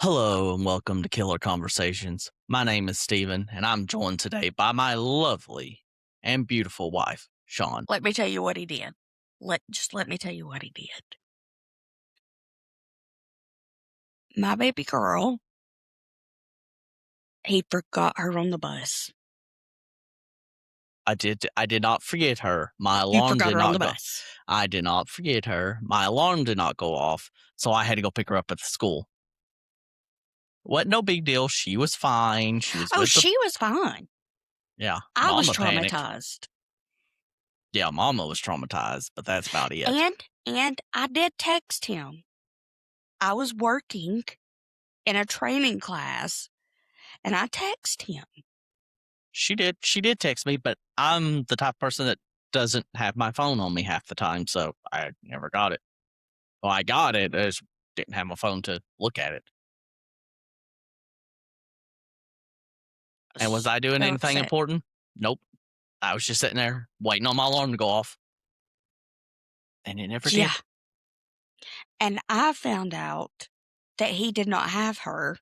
Hello and welcome to Killer Conversations. My name is Steven, and I'm joined today by my lovely and beautiful wife, Sean. Let me tell you what he did. Let me tell you what he did. My baby girl, he forgot her on the bus. I did not forget her. My He alarm forgot did her on the not go. bus. I did not forget her. My alarm did not go off, so I had to go pick her up at the school. What no big deal. She was fine. She was Oh, with the she was fine. yeah, I was mama panicked. traumatized. Yeah, mama was traumatized, but that's about it. And I did text him. I was working in a training class and I text him. She did text me, but I'm the type of person that doesn't have my phone on me half the time, so I never got it. Well, I got it, I just didn't have my phone to look at it. And was I doing So anything upset. important? Nope. I was just sitting there waiting on my alarm to go off, and it never Yeah. did. And I found out that he did not have her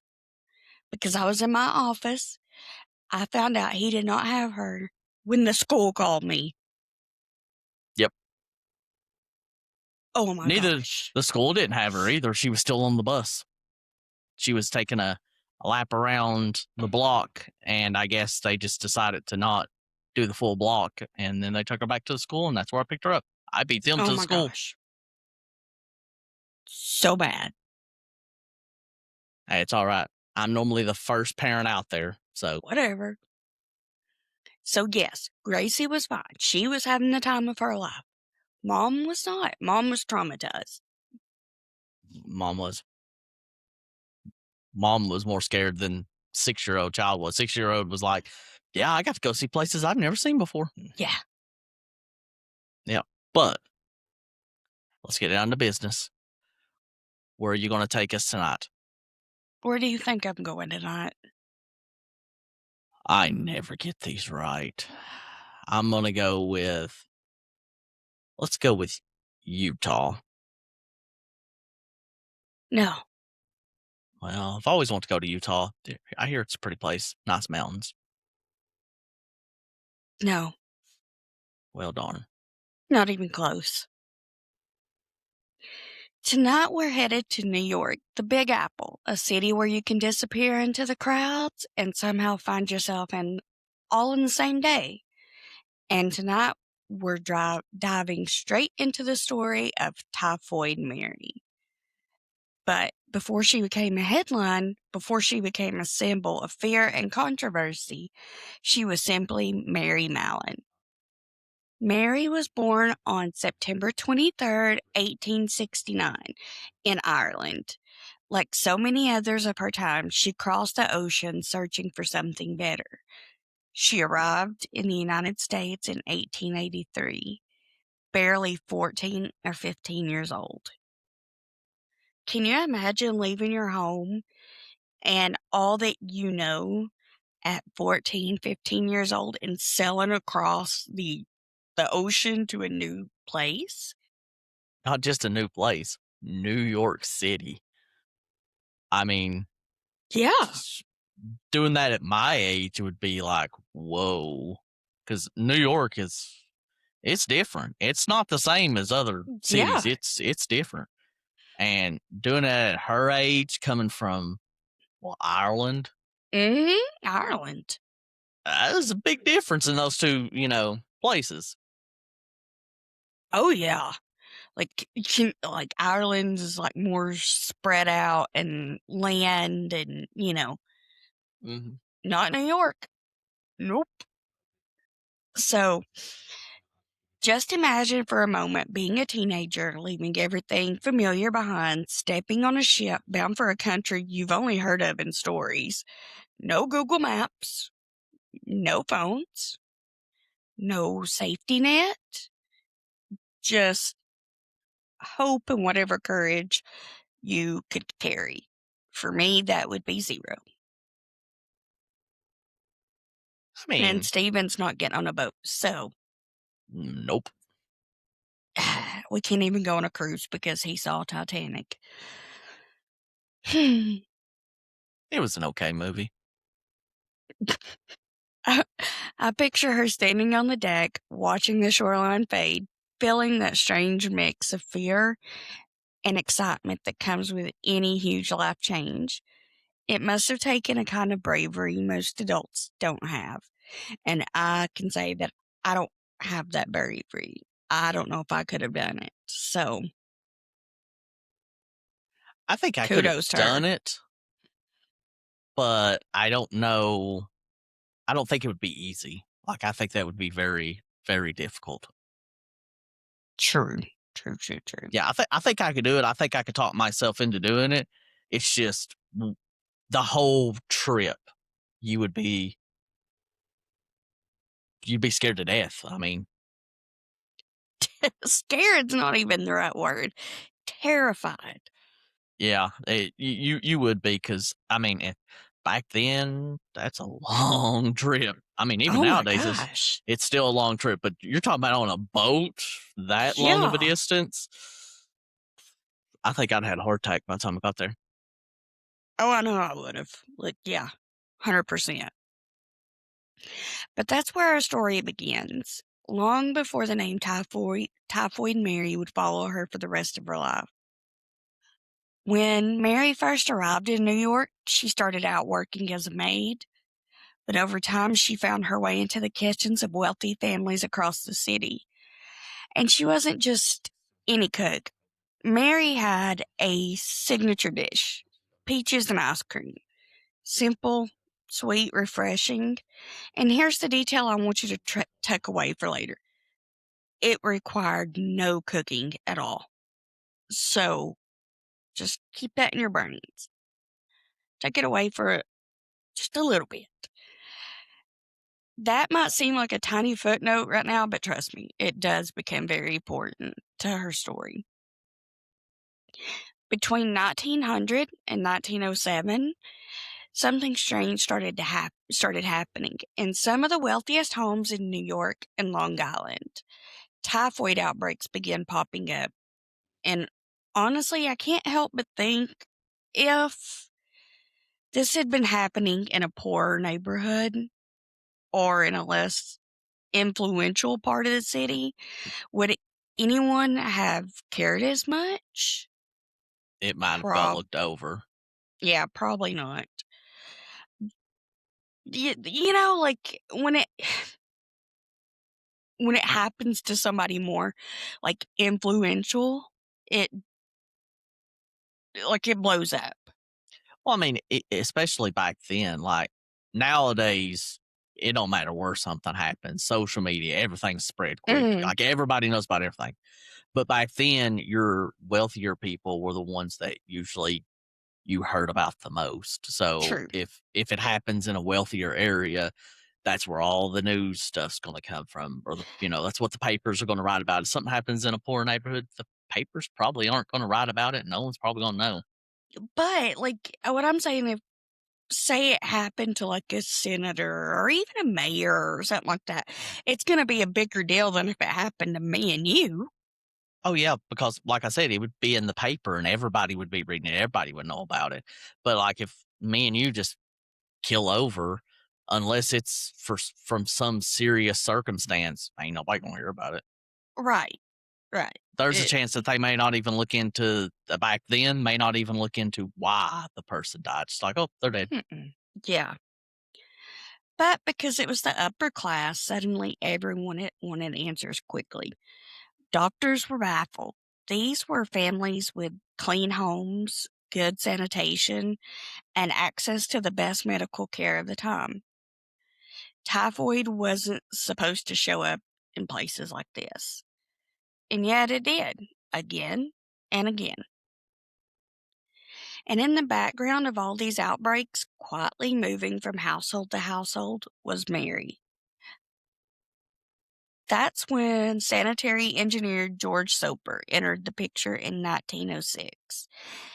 because I was in my office. I found out he did not have her when the school called me. Yep. Oh my Neither gosh. the school didn't have her either. She was still on the bus. She was taking a lap around the block, and I guess they just decided to not do the full block, and then they took her back to the school, and that's where I picked her up. I beat them Oh to the my school. gosh. So bad. Hey, it's all right. I'm normally the first parent out there, so Whatever. So, yes, Gracie was fine. She was having the time of her life. Mom was not. Mom was traumatized. mom was mom was more scared than 6-year-old child was. 6-year-old was like, "Yeah, I got to go see places I've never seen before." Yeah. Yeah, but let's get down to business. Where are you going to take us tonight? Where do you think I'm going tonight? I never get these right. I'm going to go with, let's go with Utah. No, Well, I've always wanted to go to Utah. I hear it's a pretty place, nice mountains. no, Well, darn. not even close. Tonight we're headed to New York, the Big Apple, a city where you can disappear into the crowds and somehow find yourself in all in the same day. And tonight we're diving straight into the story of Typhoid Mary. But before she became a headline, before she became a symbol of fear and controversy, she was simply Mary Mallon. Mary was born on September 23rd, 1869, in Ireland. Like so many others of her time, she crossed the ocean searching for something better. She arrived in the United States in 1883, barely 14 or 15 years old. Can you imagine leaving your home and all that you know at 14, 15 years old and sailing across the ocean to a new place? Not just a new place, New York City. I mean, Yeah. doing that at my age would be like, whoa. Because New York it's different. It's not the same as other cities. Yeah. It's different. And doing it at her age, coming from Ireland, Mhm. Ireland. there's a big difference in those two, places. Oh, yeah. Like Ireland is like more spread out and land and, Hmm. not New York. Nope. So just imagine for a moment being a teenager, leaving everything familiar behind, stepping on a ship bound for a country you've only heard of in stories. No Google Maps, no phones, no safety net, just hope and whatever courage you could carry. For me, that would be zero. I And mean, Steven's not getting on a boat, so nope. we can't even go on a cruise because he saw Titanic. It was an okay movie. I, I picture her standing on the deck, watching the shoreline fade, feeling that strange mix of fear and excitement that comes with any huge life change. It must have taken a kind of bravery most adults don't have. And I can say that I don't have that bravery. I don't know if I could have done it. So I think I could have kudos to her. done it, but I don't know. I don't think it would be easy. Like, I think that would be very, very difficult. True. True, true, true. Yeah, I think I could do it. I think I could talk myself into doing it. It's just the whole trip. You would be you'd be scared to death. I mean, Scared's not even the right word. Terrified. yeah, you would be because I mean, back then that's a long trip. I mean, even Oh my nowadays gosh. it's still a long trip, but you're talking about on a boat that long of a Yeah. distance. I think I'd had a heart attack by the time I got there. Oh, I know I would have. Like, yeah, 100%. But that's where our story begins. Long before the name Typhoid Mary would follow her for the rest of her life. When Mary first arrived in New York, she started out working as a maid, but over time she found her way into the kitchens of wealthy families across the city. And she wasn't just any cook. Mary had a signature dish, peaches and ice cream. Simple, sweet, refreshing. And here's the detail I want you to tuck away for later. It required no cooking at all. So just keep that in your brains. Take it away for just a little bit. That might seem like a tiny footnote right now, but trust me, it does become very important to her story. Between 1900 and 1907, something strange started happening in some of the wealthiest homes in New York and Long Island. Typhoid outbreaks began popping up, and honestly, I can't help but think if this had been happening in a poorer neighborhood or in a less influential part of the city, would anyone have cared as much? It might have got Prob looked over. Yeah, probably not. You know, like when it happens to somebody more like influential, it it blows up. Well, I mean, especially back then, like nowadays, it don't matter where something happens. Social media, everything's spread quick. Mhm. Like everybody knows about everything. But back then, your wealthier people were the ones that usually you heard about the most. So True. if it happens in a wealthier area, that's where all the news stuff's going to come from, or that's what the papers are going to write about. If something happens in a poor neighborhood, the papers probably aren't going to write about it. No one's probably going to know. But what I'm saying, if say it happened to like a senator or even a mayor or something like that, it's going to be a bigger deal than if it happened to me and you. Oh yeah, because like I said, it would be in the paper and everybody would be reading it. Everybody would know about it. But like if me and you just kill over, unless it's from some serious circumstance, ain't nobody gonna hear about it. Right. Right. There's a It, chance that they may not even look into back then, may not even look into why the person died. Just like, oh, they're dead. mm-mm. Yeah. But because it was the upper class, suddenly everyone wanted answers quickly. Doctors were baffled. These were families with clean homes, good sanitation, and access to the best medical care of the time. Typhoid wasn't supposed to show up in places like this. And yet it did, again and again. And in the background of all these outbreaks, quietly moving from household to household, was Mary. That's when sanitary engineer George Soper entered the picture in 1906.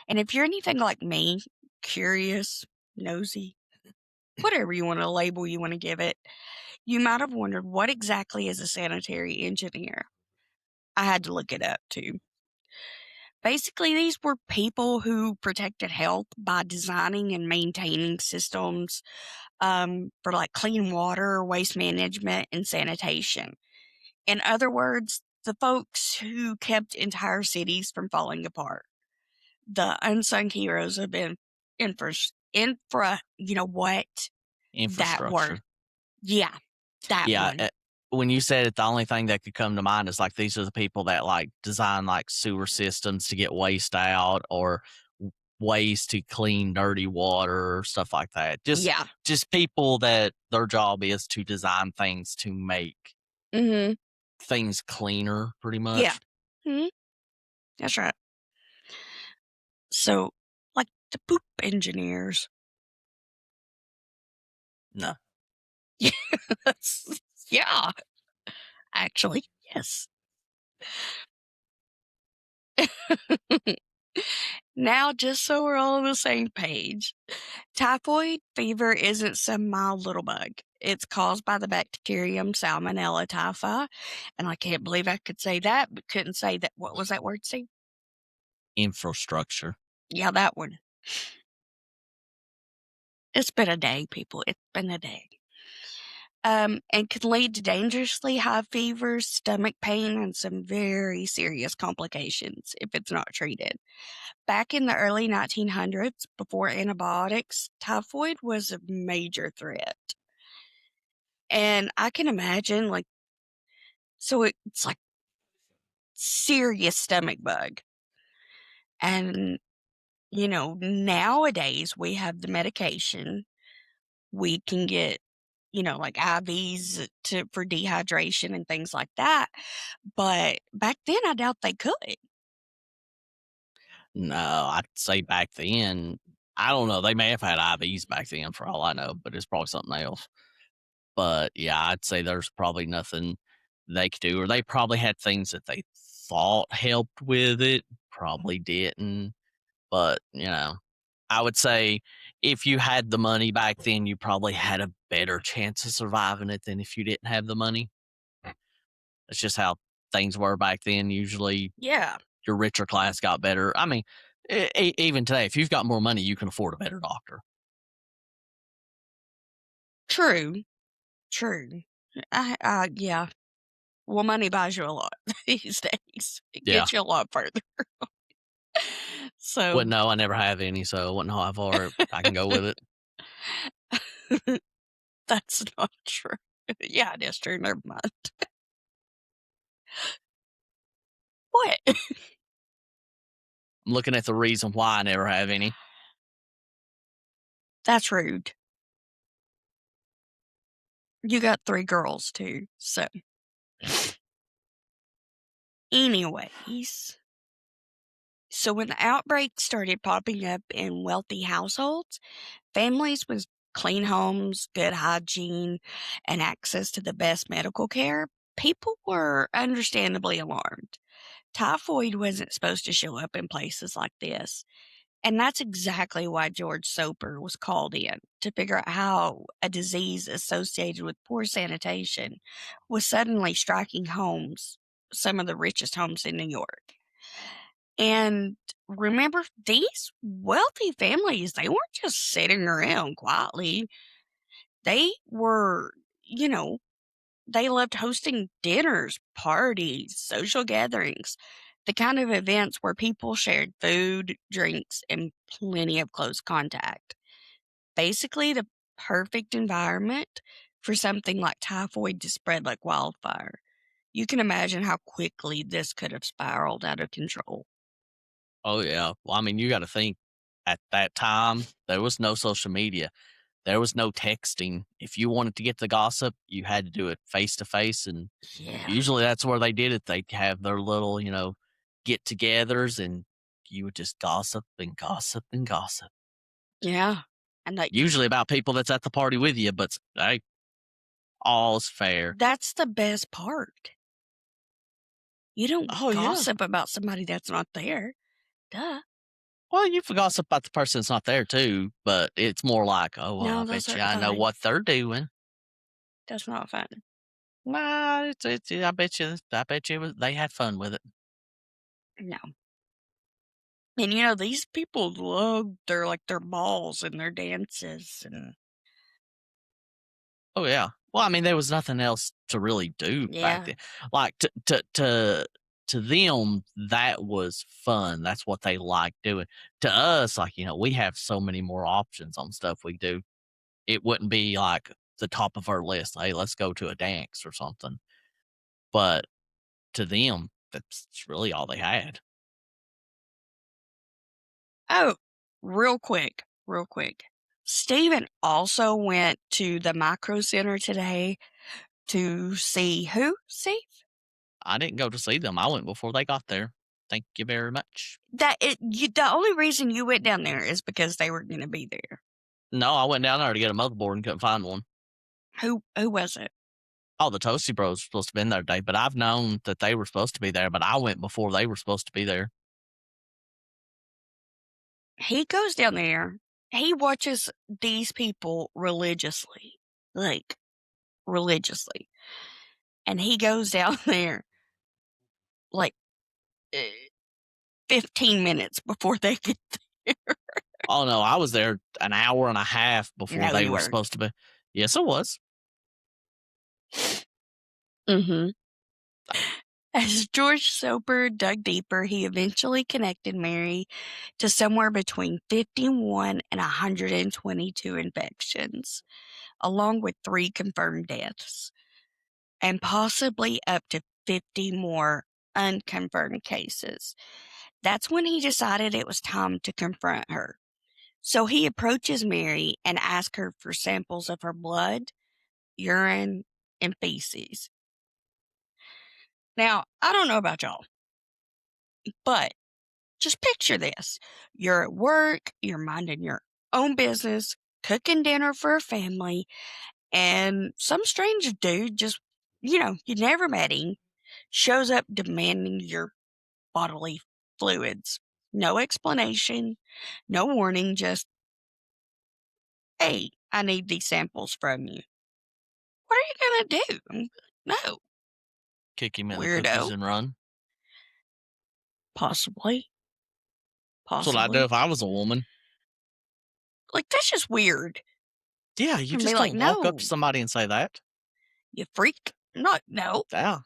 And if you're anything like me, curious, nosy, whatever you want to label you want to give it, you might have wondered what exactly is a sanitary engineer. I had to look it up too. Basically, these were people who protected health by designing and maintaining systems for like clean water, waste management, and sanitation. In other words, the folks who kept entire cities from falling apart. The unsung heroes have been you know what? That word. Infrastructure. Yeah, that Yeah, one. when you said it, the only thing that could come to mind is like these are the people that like design like sewer systems to get waste out or ways to clean dirty water or stuff like that. Yeah. Just people that their job is to design things to make Mhm. things cleaner, pretty Yeah. much. Mhm. That's right. So, like the poop engineers. No, Yes. Yeah, actually, yes. Now, just so we're all on the same page, typhoid fever isn't some mild little bug. It's caused by the bacterium Salmonella typhi, and I can't believe I could say that, but couldn't say that. What was that word, Steve? infrastructure. Yeah, that one. It's been a day, people. It's been a day. And can lead to dangerously high fevers, stomach pain, and some very serious complications if it's not treated. Back in the early 1900s, before antibiotics, typhoid was a major threat. And I can imagine, like, so it's like serious stomach bug. And, nowadays we have the medication. We can get, like IVs for dehydration and things like that. But back then, I doubt they could. No, I'd say back then, I don't know. They may have had IVs back then for all I know, but it's probably something else. But yeah, I'd say there's probably nothing they could do, or they probably had things that they thought helped with it, probably didn't. But, I would say if you had the money back then, you probably had a better chance of surviving it than if you didn't have the money. That's just how things were back then. Usually, Yeah, your richer class got better. I mean, even today, if you've got more money, you can afford a better doctor. true, true. Yeah. Well, money buys you a lot these days. It Yeah. gets you a lot further. Wouldn't So, know. I never have any, so I wouldn't know how far I can go with it. that's not true. Yeah, it is true. Never mind. What? I'm looking at the reason why I never have any. That's rude. You got 3 girls too. So, anyways, so when the outbreak started popping up in wealthy households, families with clean homes, good hygiene, and access to the best medical care, people were understandably alarmed. Typhoid wasn't supposed to show up in places like this. And that's exactly why George Soper was called in to figure out how a disease associated with poor sanitation was suddenly striking homes, some of the richest homes in New York. And remember, these wealthy families, they weren't just sitting around quietly. They were, you know, they loved hosting dinners, parties, social gatherings, the kind of events where people shared food, drinks, and plenty of close contact. Basically, the perfect environment for something like typhoid to spread like wildfire. You can imagine how quickly this could have spiraled out of control. Oh, yeah. Well, I mean, you got to think at that time, there was no social media, there was no texting. If you wanted to get the gossip, you had to do it face to face. And Yeah. usually that's where they did it. They'd have their little, get togethers and you would just gossip and gossip and gossip. Yeah. And like, Usually about people that's at the party with you, but hey, all's fair. that's the best part. You don't Oh, yeah. gossip about somebody that's not there. Duh. Well, you can gossip about the person that's not there too, but it's more like, oh, well, I No, those bet you aren't I know fun. what they're doing. That's not fun. Nah, it's I bet you they had fun with it. No. And, these people love their balls and their dances and Oh yeah. Well, I mean, there was nothing else to really do back yeah. then. Like to them, that was fun. That's what they like doing. To us, like, we have so many more options on stuff we do. It wouldn't be like the top of our list. Hey, let's go to a dance or something. But to them, that's really all they had. Oh, real quick. Steven also went to the Micro Center today to see who, Steve? I didn't go to see them. I went before they got there. Thank you very much. The only reason you went down there is because they were going to be there. No, I went down there to get a motherboard and couldn't find one. Who was it? Oh, the Toasty Bros were supposed to be in there today, but I've known that they were supposed to be there, but I went before they were supposed to be there. He goes down there. He watches these people religiously, like religiously, and he goes down there like eh, 15 minutes before they get there. Oh no, I was there an hour and a half before No, they you were weren't. supposed to be. Yes, it was. Mm-hmm. As George Soper dug deeper, he eventually connected Mary to somewhere between 51 and 122 infections, along with 3 confirmed deaths, and possibly up to 50 more unconfirmed cases. That's when he decided it was time to confront her. So he approaches Mary and asks her for samples of her blood, urine, and feces. Now, I don't know about y'all, but just picture this. You're at work, you're minding your own business, cooking dinner for a family, and some strange dude just, you never met him, shows up demanding your bodily fluids. No explanation, no warning, just, hey, I need these samples from you. What are you going to do? No, Kick him in the cookies weirdo. and run. Possibly. That's what I'd do Possibly. if I was a woman. Like, that's just weird. Yeah, you And be just like, don't walk up to no, somebody and say that. you freak. Not, no, Yeah.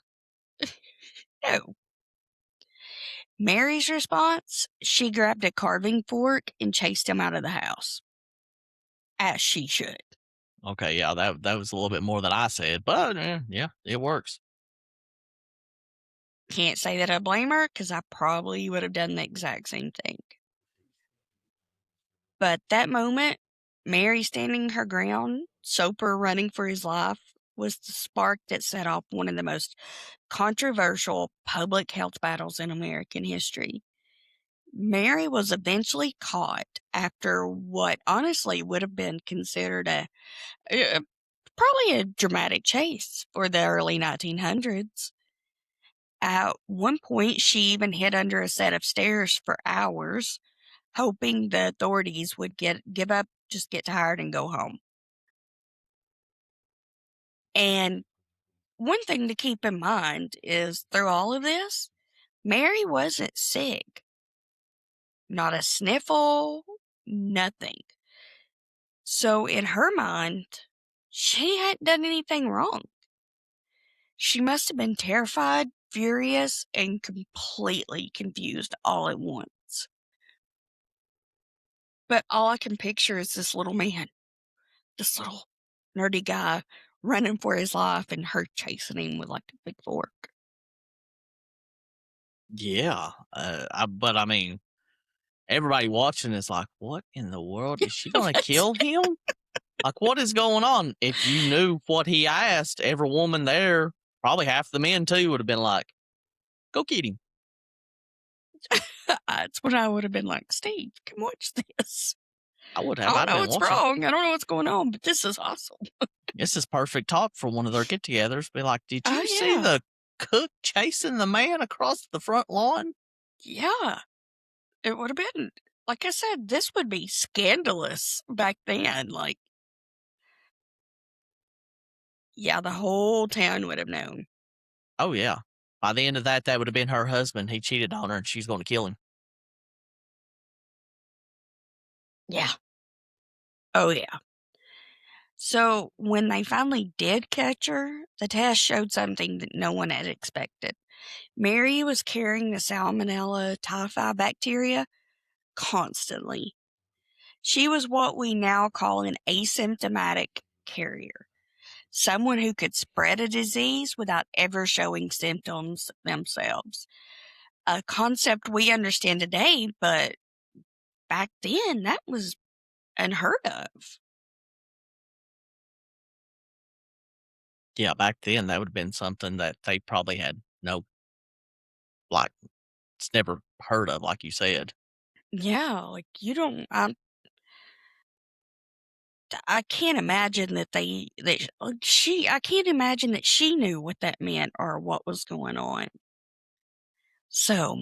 no. Mary's response, she grabbed a carving fork and chased him out of the house. As she should. Okay, yeah, that was a little bit more than I said, but yeah, it works. Can't say that I blame her, because I probably would have done the exact same thing. But that moment, Mary standing her ground, Soper running for his life, was the spark that set off one of the most controversial public health battles in American history. Mary was eventually caught after what honestly would have been considered uh, probably a dramatic chase for the early 1900s. At one point, she even hid under a set of stairs for hours, hoping the authorities would give up, just get tired, and go home. And one thing to keep in mind is through all of this, Mary wasn't sick. Not a sniffle, nothing. So in her mind, she hadn't done anything wrong. She must have been terrified, furious, and completely confused all at once. But all I can picture is this little man, this little nerdy guy running for his life and her chasing him with like a big fork. Yeah, but I mean, everybody watching is like, "What in the world is she gonna That's- kill him? Like, what is going on?" If you knew what he asked, every woman there, probably half the men too, would have been like, "Go get him." That's when I would have been like, Steve, come watch this. I would I have. don't I'd know been what's watching. wrong. I don't know what's going on, but this is awesome. This is perfect talk for one of their get-togethers. Be like, "Did Oh, you see yeah. the cook chasing the man across the front lawn?" Yeah. It would have been, like I said, this would be scandalous back then. Like, yeah, the whole town would have known. Oh yeah. By the end of that, that would have been her husband. He cheated on her, and she's going to kill him. Yeah. Oh, yeah. So when they finally did catch her, the test showed something that no one had expected. Mary was carrying the Salmonella typhi bacteria constantly. She was what we now call an asymptomatic carrier, someone who could spread a disease without ever showing symptoms themselves. A concept we understand today, but back then that was unheard of. Yeah, back then that would have been something that they probably had no, like, it's never heard of, like you said. Yeah, like you don't. I can't imagine that she. I can't imagine that she knew what that meant or what was going on. So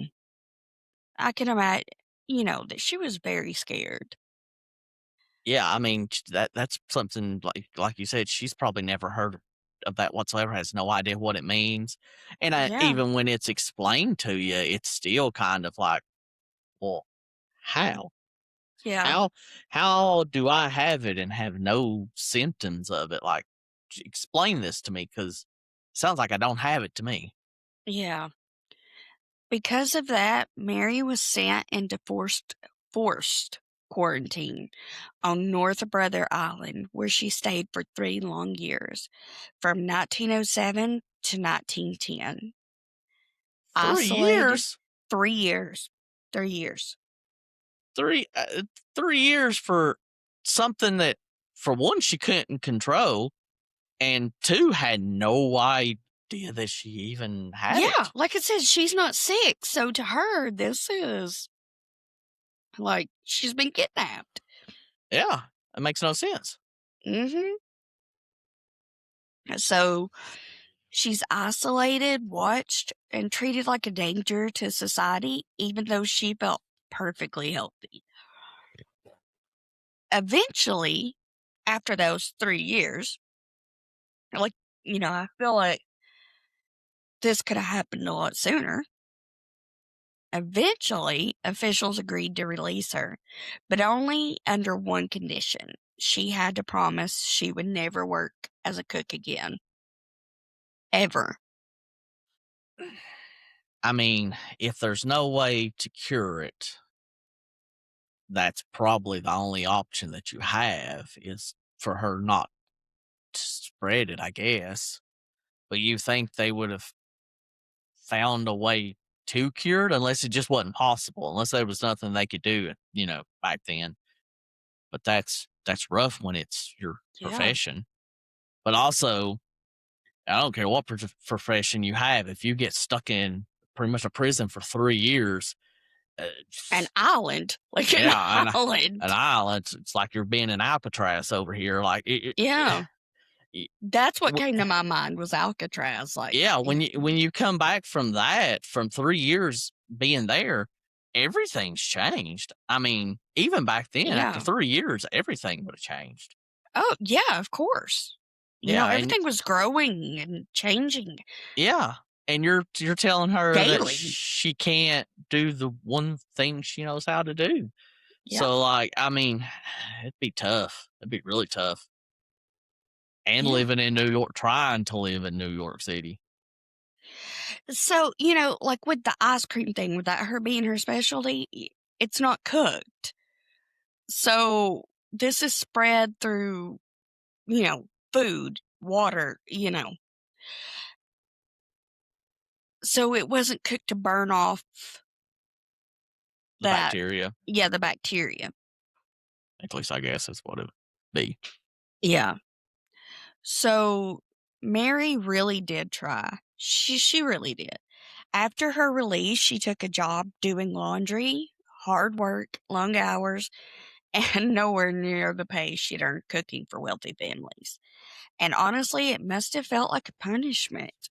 I can imagine, that she was very scared. Yeah, I mean, that's something like you said, she's probably never heard of that whatsoever, has no idea what it means, and Yeah, even when it's explained to you, it's still kind of like, "Well, how? yeah, How how do I have it and have no symptoms of it? Like, explain this to me, because sounds like I don't have it to me." yeah. Because of that, Mary was sent into forced quarantine on North Brother Island, where she stayed for 3 long years, from 1907 to 1910. 3 Isolated years? 3 years. 3 years. 3 3 years for something that, for one, she couldn't control, and 2, had no idea that she even had Yeah, it. like I said, she's not sick. So to her, this is like she's been kidnapped. Yeah, it makes no sense. Hmm. So she's isolated, watched, and treated like a danger to society, even though she felt perfectly healthy. Eventually, after those 3 years, like, I feel like this could have happened a lot sooner. Eventually, officials agreed to release her, but only under one condition. She had to promise she would never work as a cook again. Ever. I mean, if there's no way to cure it, that's probably the only option that you have, is for her not to spread it, I guess. But you think they would have found a way to cure it, unless it just wasn't possible, unless there was nothing they could do, back then. But that's rough when it's your Yeah. profession. But also, I don't care what profession you have, if you get stuck in pretty much a prison for 3 years, uh, An island. Like an yeah, an island. island, it's like you're being in Alcatraz over here, like, Yeah. it That's what w came to my mind was Alcatraz. Like, yeah, when you come back from that, from 3 years being there, everything's changed. I mean, even back then, after yeah. 3 years, everything would've changed. Oh, yeah, of course. Yeah, and Everything was growing and changing yeah, and you're telling her that daily. she can't do the one thing she knows how to do. Yeah. So, like, I mean, it'd be tough. It'd be really tough. And Yeah. living in New York, trying to live in New York City. So, like with the ice cream thing, with that her being her specialty, it's not cooked. So this is spread through, food, water. So it wasn't cooked to burn off The that, bacteria, yeah, the bacteria. at least I guess that's what it'd be. Yeah. So Mary really did try. She really did. After her release, she took a job doing laundry, hard work, long hours, and nowhere near the pay she'd earned cooking for wealthy families. And honestly, it must have felt like a punishment.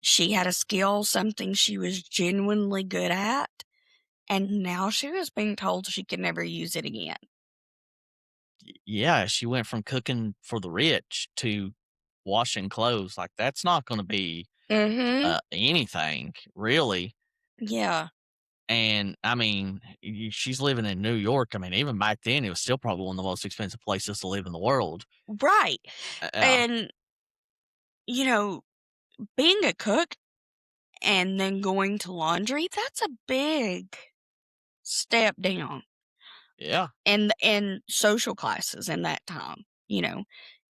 She had a skill, something she was genuinely good at, and now she was being told she could never use it again. Yeah, she went from cooking for the rich to washing clothes. Like, that's not gonna be, Mm-hmm. anything, really. Yeah. And I mean, she's living in New York. I mean, even back then, it was still probably one of the most expensive places to live in the world. Right. Yeah, And, you know, being a cook and then going to laundry, that's a big step down yeah. in social classes in that time,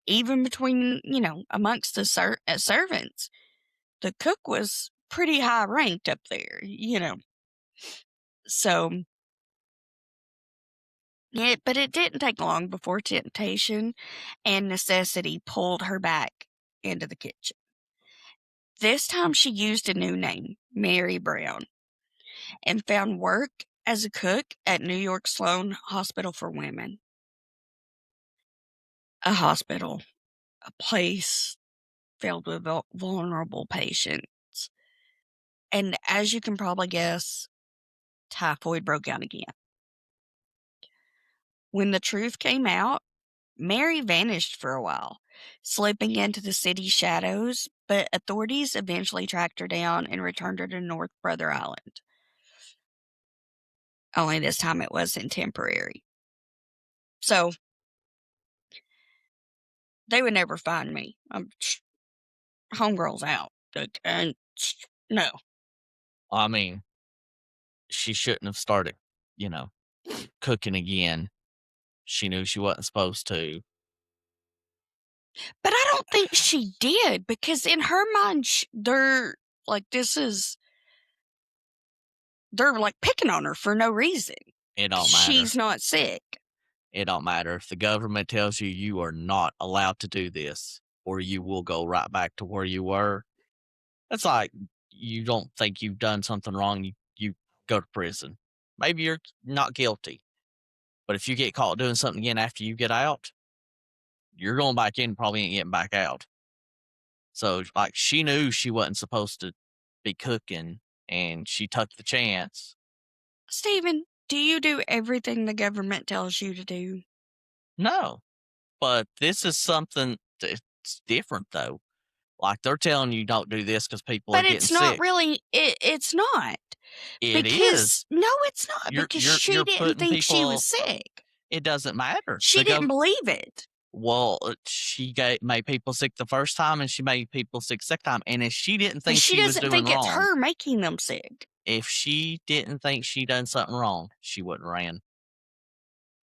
even between, amongst the servants. The cook was pretty high ranked up there. So, yeah, but it didn't take long before temptation and necessity pulled her back into the kitchen. This time she used a new name, Mary Brown, and found work as a cook at New York Sloan Hospital for Women. A hospital, a place filled with vulnerable patients. And as you can probably guess, typhoid broke out again. When the truth came out, Mary vanished for a while, slipping into the city's shadows, but authorities eventually tracked her down and returned her to North Brother Island. Only this time it wasn't temporary. So they would never find me. Homegirl's out. And no. I mean, she shouldn't have started, you know, cooking again. She knew she wasn't supposed to. But I don't think she did because in her mind, they're like, they're like picking on her for no reason. It don't matter. She's not sick. It don't matter. If the government tells you you are not allowed to do this, or you will go right back to where you were, that's like you don't think you've done something wrong, you go to prison. Maybe you're not guilty, but if you get caught doing something again after you get out, you're going back in, probably ain't getting back out. So, like, she knew she wasn't supposed to be cooking, and she took the chance. Stephen, do you do everything the government tells you to do? No, but this is something that's different, though. Like, they're telling you don't do this because people are But getting it's not sick. really. It's not It because is. no, it's not You're because you're she you're didn't putting think she was people. sick. It doesn't matter. She didn't believe it. Well, made people sick the first time, and she made people sick second time. And if she didn't But think she she was doesn't doing think it's wrong, her making them sick. if she didn't think she done something wrong, she wouldn't ran.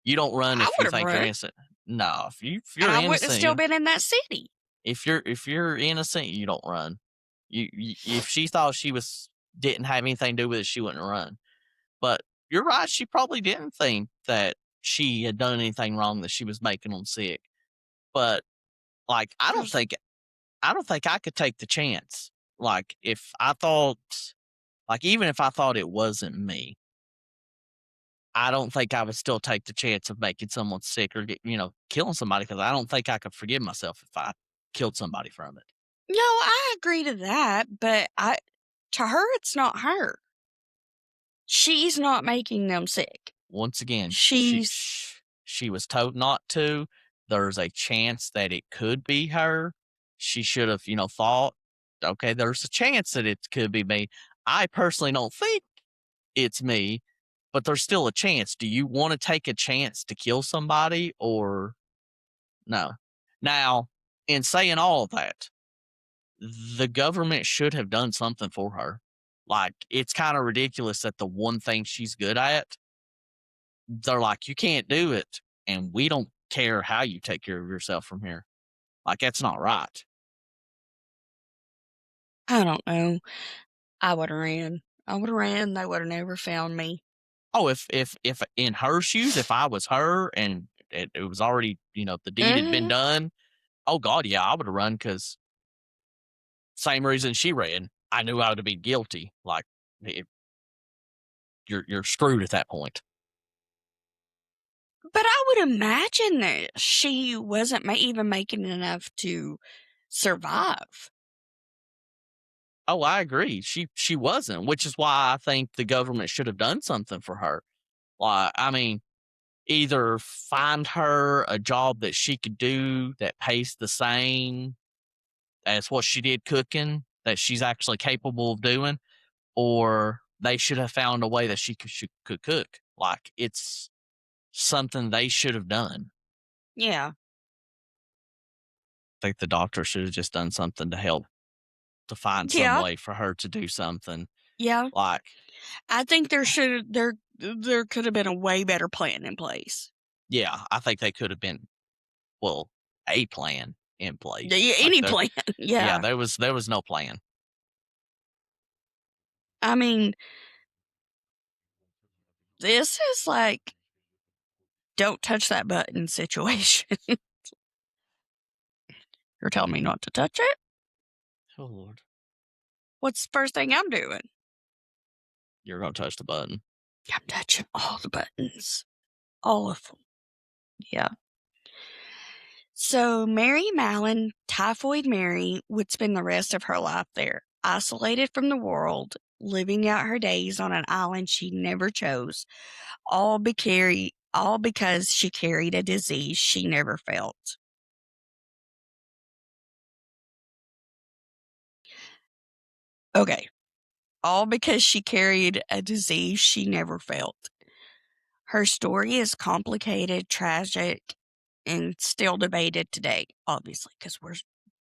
You don't run I if would you have think you're run, innocent. No, if and you're I wouldn't have innocent, still been in that city. if you're innocent, you don't run. If she thought she was didn't have anything to do with it, she wouldn't run. But you're right, she probably didn't think that she had done anything wrong that she was making them sick. But like There's I don't think I could take the chance. Like if I thought like even if I thought it wasn't me, I don't think I would still take the chance of making someone sick or killing somebody because I don't think I could forgive myself if I killed somebody from it. no, I agree to that, but to her, it's not her. She's not making them sick. Once again, She's she was told not to. There's a chance that it could be her. She should have, thought, okay, there's a chance that it could be me. I personally don't think it's me, but there's still a chance. Do you want to take a chance to kill somebody or no? Now, in saying all of that, the government should have done something for her. Like, it's kind of ridiculous that the one thing she's good at, they're like, you can't do it. And we don't care how you take care of yourself from here. Like, that's not right. I don't know. I would have ran. I would have ran. They would have never found me. Oh, if in her shoes, if I was her and it was already, the deed had been Mhm. done, oh God, yeah, I would have run because same reason she ran. I knew I would have been guilty. Like, it, you're screwed at that point. But I would imagine that she wasn't even making enough to survive. Oh, I agree. She wasn't, which is why I think the government should have done something for her. Like, I mean, either find her a job that she could do that pays the same as what she did cooking that she's actually capable of doing, or they should have found a way that she could cook. Like, it's something they should have done. Yeah. I think the doctor should have just done something to help to find some Yeah. way for her to do something. Yeah. Like, I think there could have been a way better plan in place. yeah, I think they could have been, well, a plan in place. Yeah, Like, any plan. yeah, Yeah. there was no plan. I mean, this is like don't touch that button situation. You're telling me not to touch it? Oh Lord, What's the first thing I'm doing? you're gonna touch the button. I'm touching all the buttons. All of them. Yeah. So Mary Mallon, Typhoid Mary, would spend the rest of her life there, isolated from the world, living out her days on an island she never chose, all because she carried a disease she never felt. Okay. All because she carried a disease she never felt. Her story is complicated, tragic, and still debated today, obviously, because we're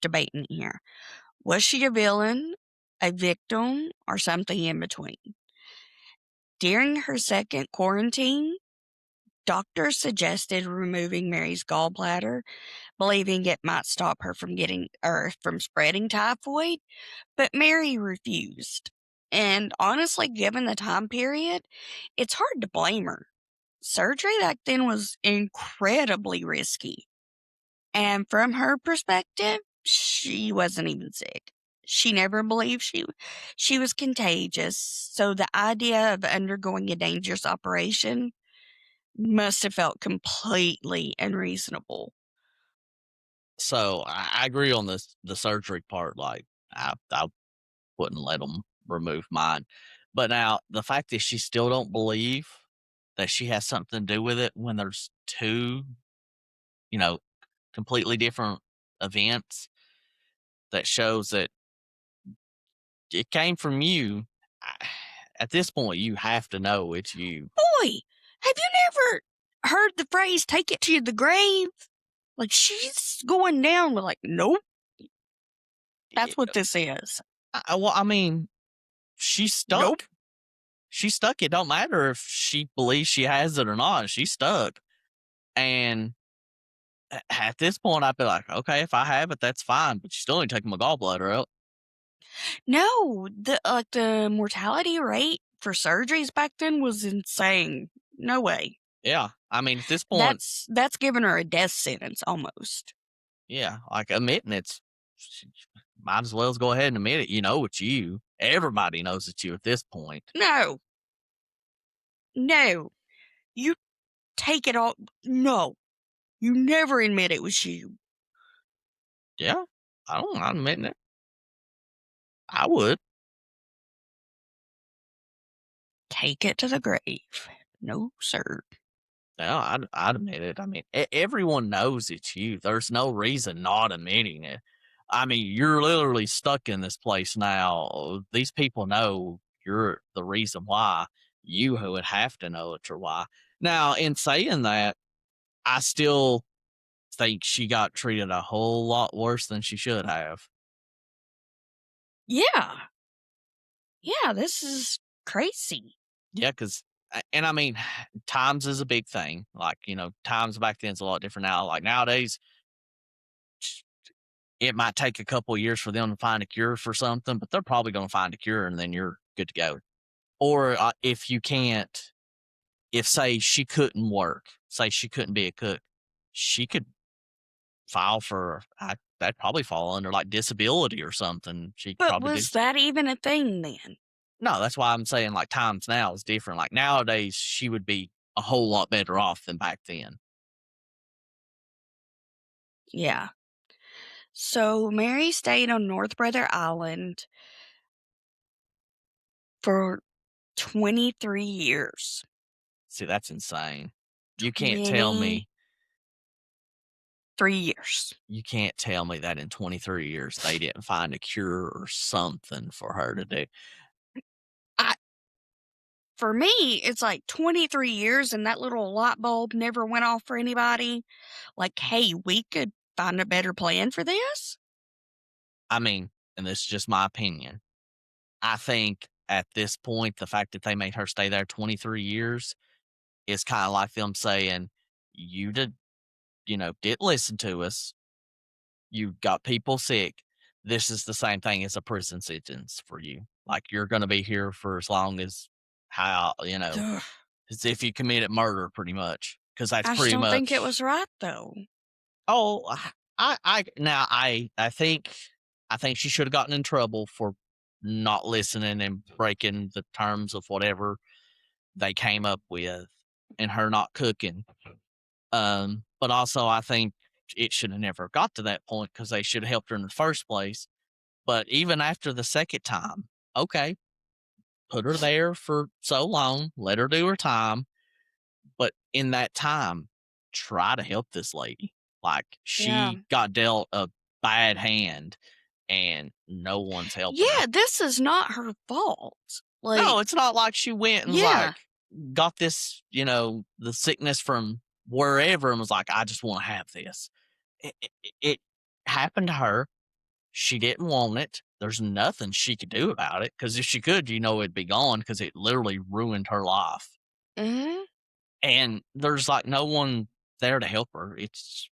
debating here. Was she a villain, a victim, or something in between? During her second quarantine, doctors suggested removing Mary's gallbladder, believing it might stop her from spreading typhoid, but Mary refused. And honestly, given the time period, it's hard to blame her. Surgery back then was incredibly risky. And from her perspective, she wasn't even sick. She never believed she was contagious. So the idea of undergoing a dangerous operation must have felt completely unreasonable. So I agree on the surgery part. Like, I wouldn't let them remove mine. But now the fact that she still don't believe that she has something to do with it when there's two, you know, completely different events, that shows that it came from you. At this point, you have to know it's you. Boy, have you never heard the phrase take it to the grave? Like she's going down with like, nope, that's what this is. Well, I mean, she's Nope. stuck. She's stuck. It don't matter if she believes she has it or not. She's stuck. And at this point, I'd be like, okay, if I have it, that's fine. But you still ain't taking my gallbladder out. No, the mortality rate for surgeries back then was insane. No way. Yeah. I mean, at this point, That's giving her a death sentence almost. yeah, like admitting might as well as go ahead and admit it. You know it's you. Everybody knows it's you at this point. No, no, you take it all. No, you never admit it was you. Yeah. I'm admitting it. I would. Take it to the grave. No, sir. Yeah, I'd admit it. I mean, everyone knows it's you. There's no reason not admitting it. I mean, you're literally stuck in this place now. These people know you're the reason why. You who would have to know it's your why. Now, in saying that, I still think she got treated a whole lot worse than she should have. Yeah, yeah, this is crazy. Yeah, because, and I mean, times is a big thing. Like, times back then is a lot different now. Like nowadays, it might take a couple of years for them to find a cure for something, but they're probably going to find a cure and then you're good to go. Or if you can't, if say she couldn't work, say she couldn't be a cook, she could file for, that'd probably fall under like disability or something. She could But probably do. was that even a thing then? No, that's why I'm saying like times now is different. Like nowadays, she would be a whole lot better off than back then. Yeah. So Mary stayed on North Brother Island for 23 years. See, that's insane. You can't tell 23 me years. You can't tell me that in 23 years they didn't find a cure or something for her to do. for me, it's like 23 years and that little light bulb never went off for anybody. Like, hey, we could find a better plan for this. I mean, and this is just my opinion. I think at this point, the fact that they made her stay there 23 years is kind of like them saying, you did, didn't listen to us. You got people sick. This is the same thing as a prison sentence for you. Like you're going to be here for as long as Ugh. as if you committed murder pretty much. Cause that's I just pretty don't think it much, was right, though. oh, now I think she should have gotten in trouble for not listening and breaking the terms of whatever they came up with and her not cooking. But also I think it should have never got to that point because they should have helped her in the first place. But even after the second time, okay, put her there for so long, let her do her time. But in that time, try to help this lady. Like Yeah. she got dealt a bad hand and no one's helping her. Yeah, this is not her fault. Like, No, it's not like she went and was yeah. like, got this, the sickness from wherever and was like, I just want to have this. It happened to her. She didn't want it. There's nothing she could do about it because if she could, it'd be gone because it literally ruined her life. Hmm. And there's like no one there to help her. It's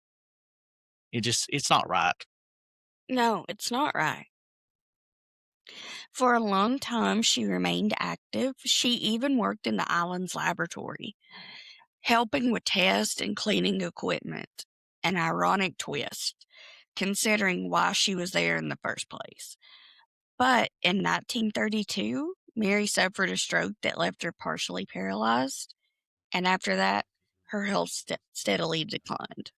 not right. No, it's not right. For a long time, she remained active. She even worked in the island's laboratory, helping with tests and cleaning equipment. An ironic twist, considering why she was there in the first place. But in 1932, Mary suffered a stroke that left her partially paralyzed, and after that, her health steadily declined.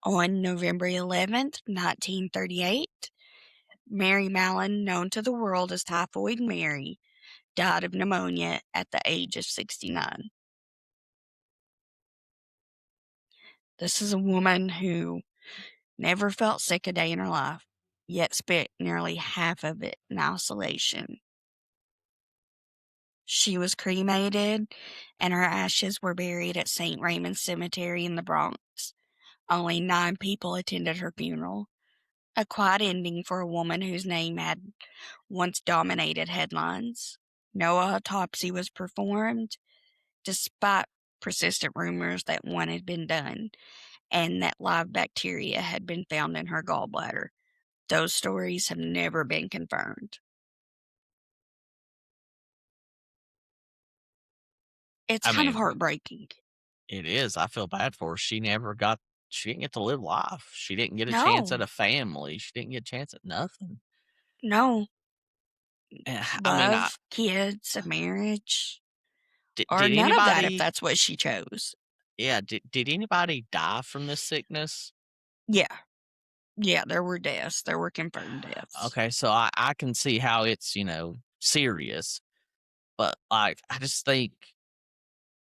On November 11th, 1938, Mary Mallon, known to the world as Typhoid Mary, died of pneumonia at the age of 69. This is a woman who never felt sick a day in her life, yet spent nearly half of it in isolation. She was cremated, and her ashes were buried at St. Raymond's Cemetery in the Bronx. Only 9 people attended her funeral, a quiet ending for a woman whose name had once dominated headlines. No autopsy was performed, despite persistent rumors that one had been done and that live bacteria had been found in her gallbladder. Those stories have never been confirmed. It's I kind of mean, heartbreaking. it is. I feel bad for her. She didn't get to live life. She didn't get a chance at No, a family. She didn't get a chance at nothing. no. I mean, Love, kids, a marriage, or did none of that if anybody, that's what she chose. yeah, did anybody die from this sickness? Yeah. Yeah, there were deaths. There were confirmed deaths. Okay, so I can see how it's, serious, but like, I just think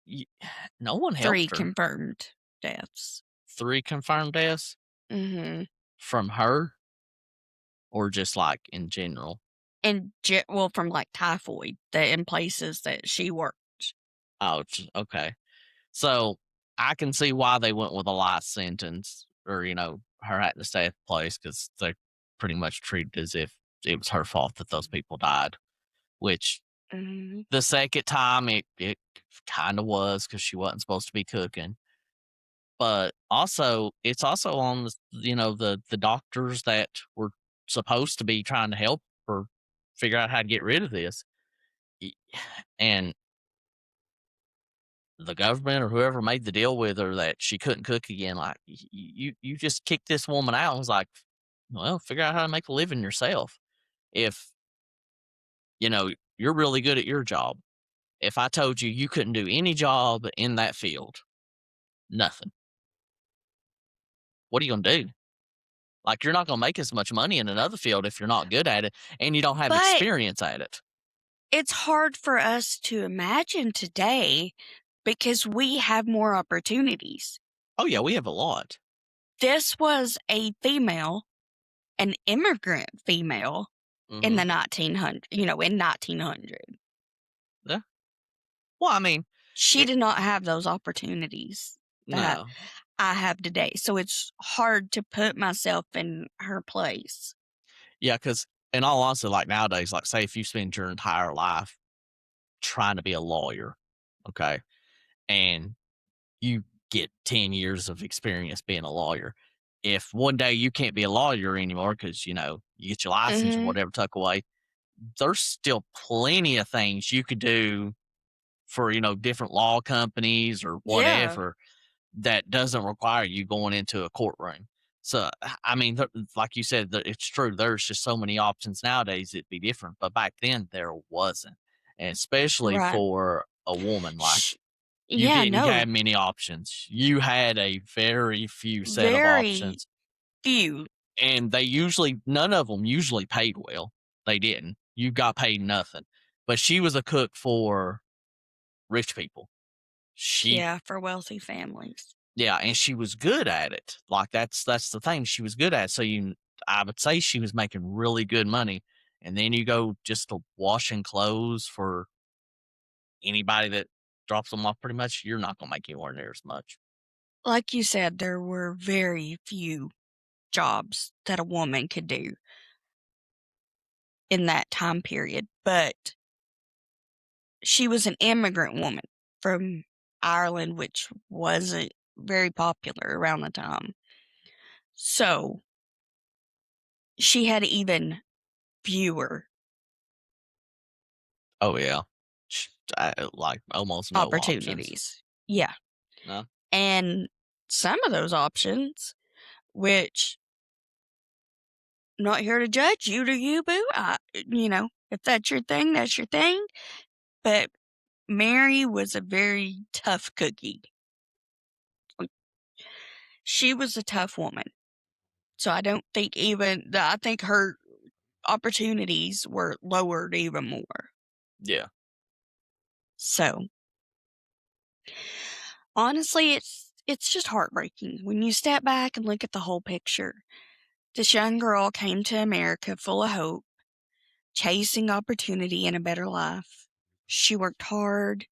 y- no one 3 helped her. confirmed deaths. 3 confirmed deaths Mhm. from her or just like in general. And well, from, like, typhoid that in places that she worked. Oh, okay. So I can see why they went with a life sentence or, her having to stay at the place because they pretty much treated as if it was her fault that those people died, which Mhm. the second time it kind of was because she wasn't supposed to be cooking. But also, it's also on the doctors that were supposed to be trying to help her figure out how to get rid of this, Y- and the government or whoever made the deal with her that she couldn't cook again, like, you just kicked this woman out. I was like, "Well, figure out how to make a living yourself. If, you're really good at your job. If I told you you couldn't do any job in that field, nothing, what are you gonna do? Like, you're not gonna make as much money in another field if you're not good at it and you don't have But experience at it." it's hard for us to imagine today because we have more opportunities. Oh, yeah, we have a lot. This was a female, an immigrant female in Mhm. the 1900, in 1900. Yeah. Well, I mean, She it, did not have those opportunities that no, I have today. So it's hard to put myself in her place. yeah, because in all honesty, like nowadays, like say if you spend your entire life trying to be a lawyer, okay, and you get 10 years of experience being a lawyer. If one day you can't be a lawyer anymore because, you get your license or Mhm. whatever tuck away, there's still plenty of things you could do for, different law companies or Yeah. whatever that doesn't require you going into a courtroom. So, I mean, like you said, it's true. There's just so many options nowadays. It'd be different, but back then there wasn't, and especially Right. for a woman, like Sh you Yeah, didn't no, have many options. You had a very few set of very options, few. and none of them usually paid well. They didn't. You got paid nothing. But she was a cook for rich people. She Yeah, for wealthy families. Yeah, and she was good at it. Like that's the thing, she was good at it. So I would say she was making really good money. And then you go just to washing clothes for anybody that drops them off pretty much, you're not gonna make anywhere near as much. Like you said, there were very few jobs that a woman could do in that time period, but she was an immigrant woman from Ireland, which wasn't very popular around the time. So she had even fewer Oh yeah. Like almost no options. opportunities. Yeah. No? And some of those options, which not here to judge you, do you, boo? If that's your thing, that's your thing. But Mary was a very tough cookie. Like, she was a tough woman. So I don't think I think her opportunities were lowered even more. Yeah. So honestly, it's just heartbreaking when you step back and look at the whole picture. This young girl came to America full of hope, chasing opportunity and a better life. She worked hard,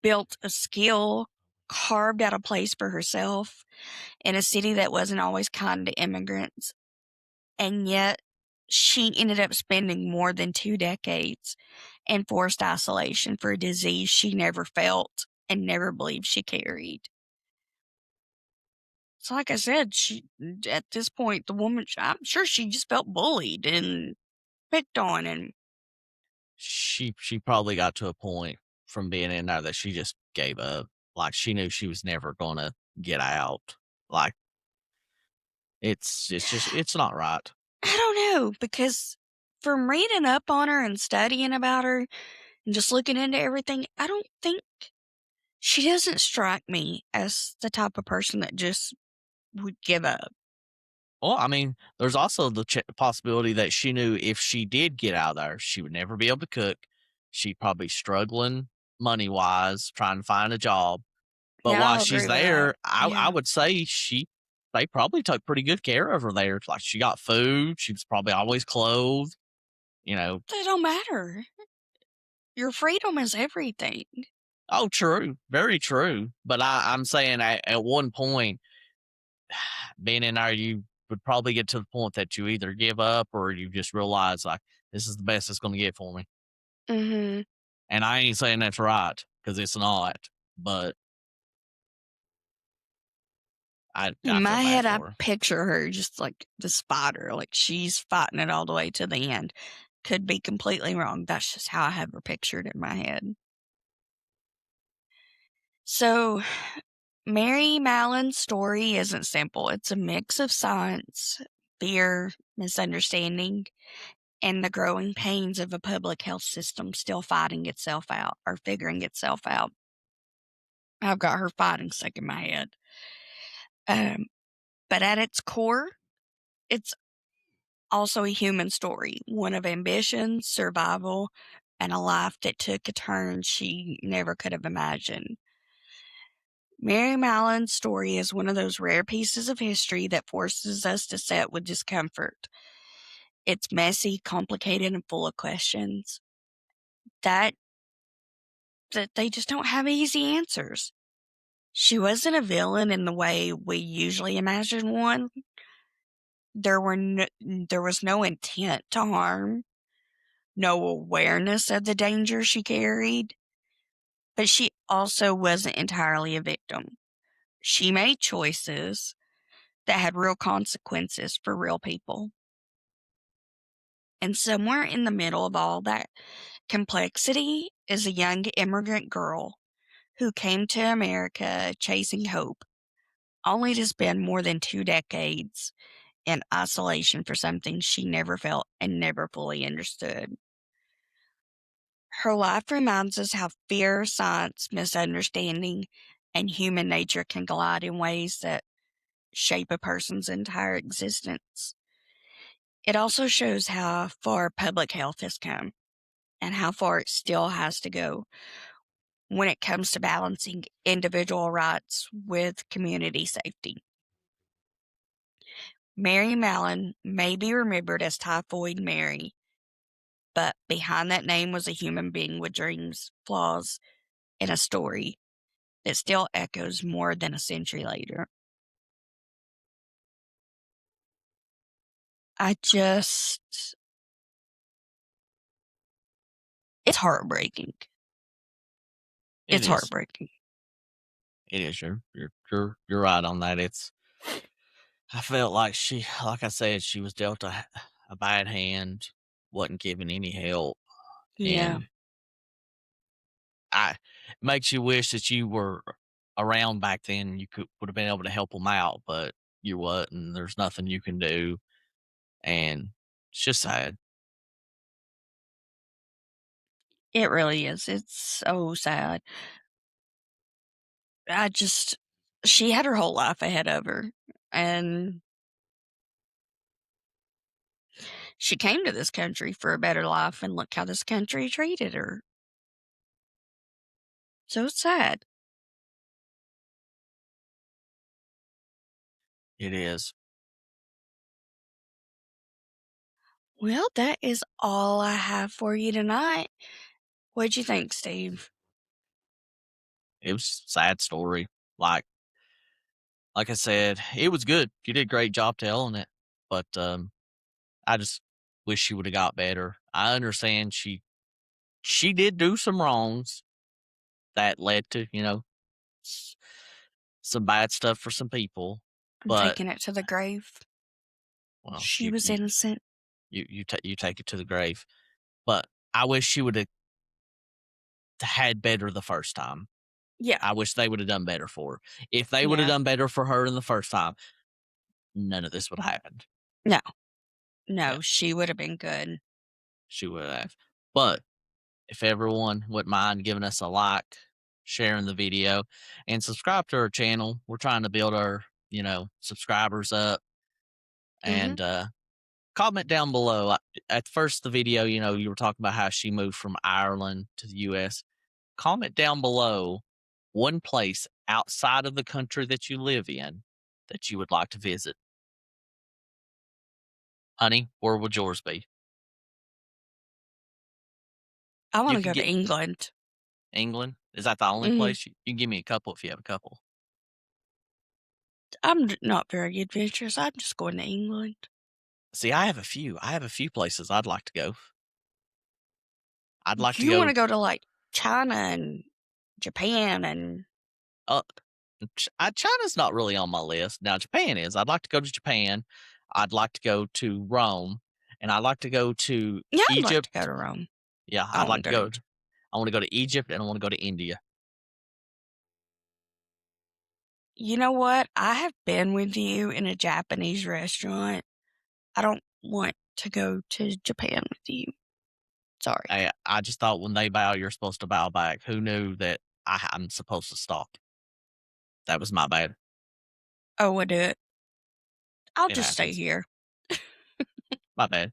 built a skill, carved out a place for herself in a city that wasn't always kind to immigrants. And yet, she ended up spending more than 2 decades in forced isolation for a disease she never felt and never believed she carried. So, like I said, at this point, the woman, I'm sure she just felt bullied and picked on. And She probably got to a point from being in there that she just gave up. Like she knew she was never gonna get out. Like it's not right. I don't know, because from reading up on her and studying about her and just looking into everything, I don't think she doesn't strike me as the type of person that just would give up. Well, I mean, there's also the possibility that she knew if she did get out of there, she would never be able to cook. She'd probably struggling money wise, trying to find a job. But Yeah, while I'll she's agree with that. there, I Yeah. would say they probably took pretty good care of her there. Like she got food, she was probably always clothed. You know, That don't matter. Your freedom is everything. oh, true, very true. But I'm saying at one point, being in there, you would probably get to the point that you either give up or you just realize like this is the best it's going to get for me. Mhm. And I ain't saying that's right because it's not, but In I feel my bad head, I for her. picture her just like the spider, like she's fighting it all the way to the end. Could be completely wrong. That's just how I have her pictured in my head. So, Mary Mallon's story isn't simple. It's a mix of science, fear, misunderstanding, and the growing pains of a public health system still fighting itself out or figuring itself out. I've got her fighting stuck in my head. Um, but at its core, it's also a human story, one of ambition, survival, and a life that took a turn she never could have imagined. Mary Mallon's story is one of those rare pieces of history that forces us to sit with discomfort. It's messy, complicated, and full of questions. That that they just don't have easy answers. She wasn't a villain in the way we usually imagine one. There was no intent to harm, no awareness of the danger she carried, but she also wasn't entirely a victim. She made choices that had real consequences for real people. And somewhere in the middle of all that complexity is a young immigrant girl who came to America chasing hope, only to spend more than 2 decades in isolation for something she never felt and never fully understood. Her life reminds us how fear, science, misunderstanding, and human nature can collide in ways that shape a person's entire existence. It also shows how far public health has come and how far it still has to go when it comes to balancing individual rights with community safety. Mary Mallon may be remembered as Typhoid Mary, but behind that name was a human being with dreams, flaws, and a story that still echoes more than a century later. I just, it's heartbreaking. It It's is. heartbreaking. It is. You're right on that. I felt like like I said, she was dealt a bad hand, wasn't given any help, Yeah, and it makes you wish that you were around back then. You would have been able to help them out, but you wasn't. There's nothing you can do, and it's just sad. it really is. It's so sad. I just, she had her whole life ahead of her. And she came to this country for a better life, and look how this country treated her. So it's sad. It is. Well, that is all I have for you tonight. What'd you think, Steve? It was a sad story. Like like I said, it was good. You did a great job telling it, but I just wish she would have got better. I understand she did do some wrongs that led to s- some bad stuff for some people, I'm but taking it to the grave. well, She was innocent. you take it to the grave. But I wish she would have had better the first time. Yeah, I wish they would have done better for her. If they would have yeah. done better for her in the first time, none of this would have happened. No, Yeah, no, she would have been good. she would have. But if everyone wouldn't mind giving us a like, sharing the video, and subscribe to our channel. We're trying to build our, subscribers up, Hmm. and comment down below. At first, the video, you were talking about how she moved from Ireland to the US. Comment down below one place outside of the country that you live in that you would like to visit. Honey, where would yours be? I want You to could go to get England. England. Is that the only Hmm. place? You can give me a couple if you have a couple. Not very adventurous. I'm just going to England. See, I have a few. I have a few places I'd like to go. I'd like to You want go to go to like China and Japan and up. China's not really on my list. Now, Japan is. I'd like to go to Japan. I'd like to go to Rome, and I'd like to go to yeah, I'd like to go Egypt. to Rome. Yeah, I I'd want like to to go to go. I want to go to Egypt, and I want to go to India. You know what? I have been with you in a Japanese restaurant. I don't want to go to Japan with you. Sorry. I just thought when they bow, you're supposed to bow back. Who knew that I'm supposed to stop? That was my bad. Oh, we'll do it. I'll It just stay happens. here. My bad.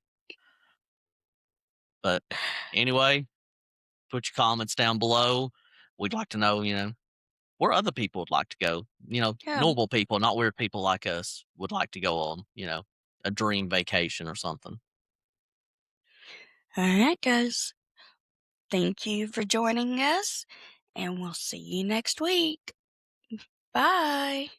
But anyway, put your comments down below. We'd like to know, where other people would like to go. Yeah. Normal people, not weird people like us, would like to go on, a dream vacation or something. All right, guys. Thank you for joining us, and we'll see you next week. Bye.